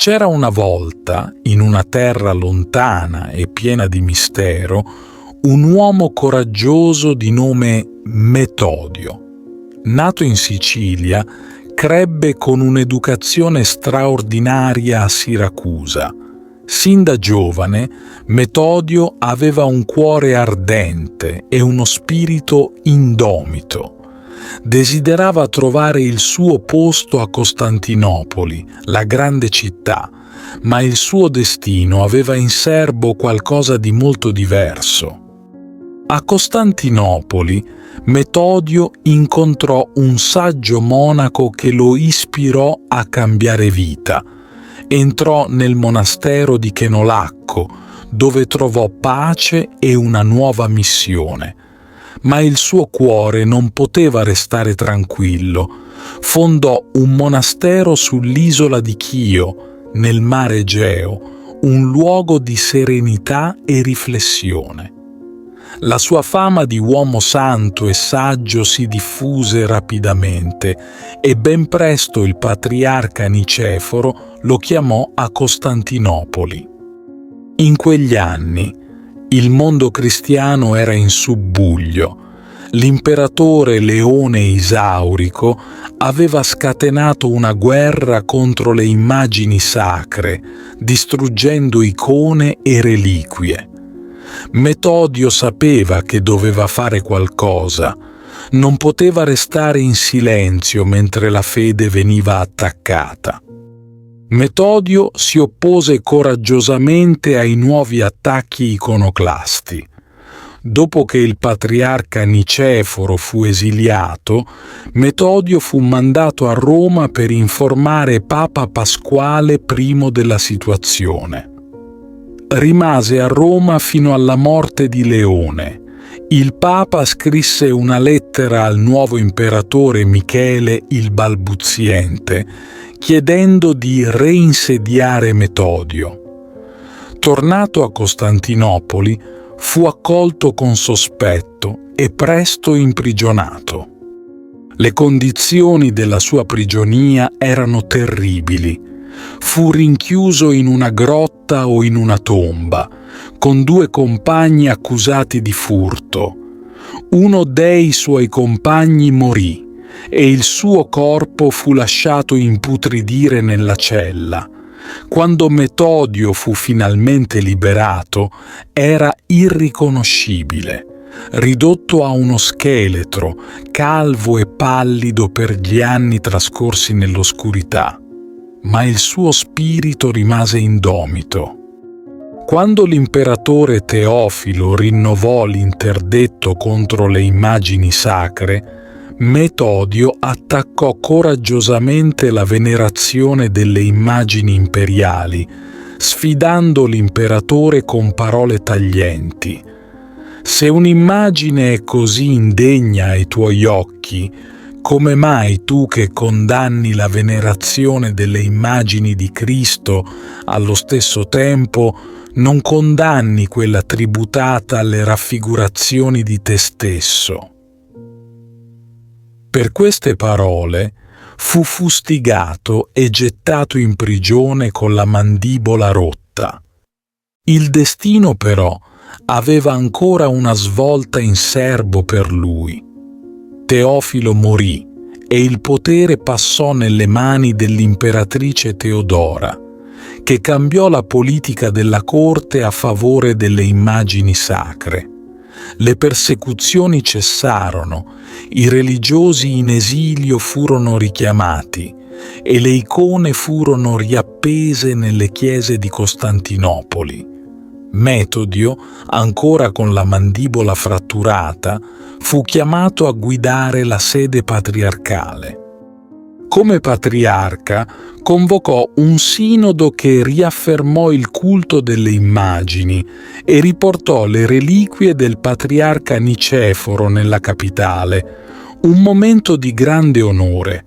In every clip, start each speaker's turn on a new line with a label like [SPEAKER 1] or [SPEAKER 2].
[SPEAKER 1] C'era una volta, in una terra lontana e piena di mistero, un uomo coraggioso di nome Metodio. Nato in Sicilia, crebbe con un'educazione straordinaria a Siracusa. Sin da giovane, Metodio aveva un cuore ardente e uno spirito indomito. Desiderava trovare il suo posto a Costantinopoli, la grande città, ma il suo destino aveva in serbo qualcosa di molto diverso. A Costantinopoli, Metodio incontrò un saggio monaco che lo ispirò a cambiare vita. Entrò nel monastero di Chenolacco, dove trovò pace e una nuova missione. Ma il suo cuore non poteva restare tranquillo. Fondò un monastero sull'isola di Chio, nel mare Egeo, un luogo di serenità e riflessione. La sua fama di uomo santo e saggio si diffuse rapidamente e ben presto il patriarca Niceforo lo chiamò a Costantinopoli. In quegli anni il mondo cristiano era in subbuglio. L'imperatore Leone Isaurico aveva scatenato una guerra contro le immagini sacre, distruggendo icone e reliquie. Metodio sapeva che doveva fare qualcosa. Non poteva restare in silenzio mentre la fede veniva attaccata. Metodio si oppose coraggiosamente ai nuovi attacchi iconoclasti. Dopo che il patriarca Niceforo fu esiliato, Metodio fu mandato a Roma per informare Papa Pasquale I della situazione. Rimase a Roma fino alla morte di Leone. Il Papa scrisse una lettera al nuovo imperatore Michele il Balbuziente, chiedendo di reinsediare Metodio. Tornato a Costantinopoli, fu accolto con sospetto e presto imprigionato. Le condizioni della sua prigionia erano terribili. Fu rinchiuso in una grotta o in una tomba, con 2 compagni accusati di furto. Uno dei suoi compagni morì e il suo corpo fu lasciato imputridire nella cella. Quando Metodio fu finalmente liberato, era irriconoscibile, ridotto a uno scheletro, calvo e pallido per gli anni trascorsi nell'oscurità. Ma il suo spirito rimase indomito. Quando l'imperatore Teofilo rinnovò l'interdetto contro le immagini sacre, Metodio attaccò coraggiosamente la venerazione delle immagini imperiali, sfidando l'imperatore con parole taglienti. Se un'immagine è così indegna ai tuoi occhi, come mai tu che condanni la venerazione delle immagini di Cristo allo stesso tempo non condanni quella tributata alle raffigurazioni di te stesso? Per queste parole fu fustigato e gettato in prigione con la mandibola rotta. Il destino però aveva ancora una svolta in serbo per lui. Teofilo morì e il potere passò nelle mani dell'imperatrice Teodora, che cambiò la politica della corte a favore delle immagini sacre. Le persecuzioni cessarono, i religiosi in esilio furono richiamati e le icone furono riappese nelle chiese di Costantinopoli. Metodio, ancora con la mandibola fratturata, fu chiamato a guidare la sede patriarcale. Come patriarca, convocò un sinodo che riaffermò il culto delle immagini e riportò le reliquie del patriarca Niceforo nella capitale, un momento di grande onore.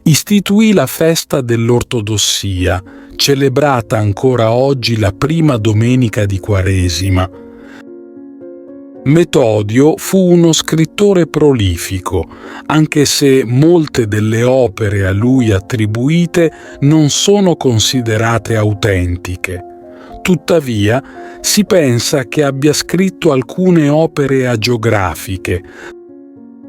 [SPEAKER 1] Istituì la festa dell'ortodossia, celebrata ancora oggi la prima domenica di Quaresima. Metodio fu uno scrittore prolifico, anche se molte delle opere a lui attribuite non sono considerate autentiche. Tuttavia, si pensa che abbia scritto alcune opere agiografiche.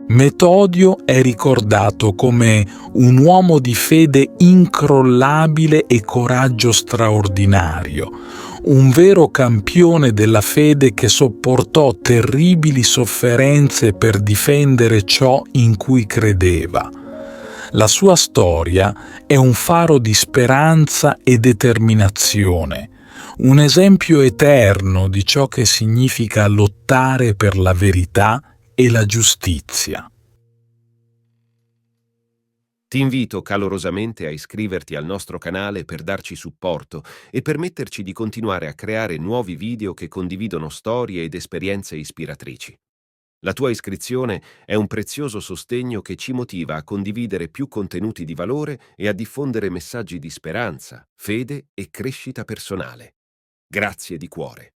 [SPEAKER 1] Metodio è ricordato come un uomo di fede incrollabile e coraggio straordinario, un vero campione della fede che sopportò terribili sofferenze per difendere ciò in cui credeva. La sua storia è un faro di speranza e determinazione, un esempio eterno di ciò che significa lottare per la verità e la giustizia.
[SPEAKER 2] Ti invito calorosamente a iscriverti al nostro canale per darci supporto e permetterci di continuare a creare nuovi video che condividono storie ed esperienze ispiratrici. La tua iscrizione è un prezioso sostegno che ci motiva a condividere più contenuti di valore e a diffondere messaggi di speranza, fede e crescita personale. Grazie di cuore.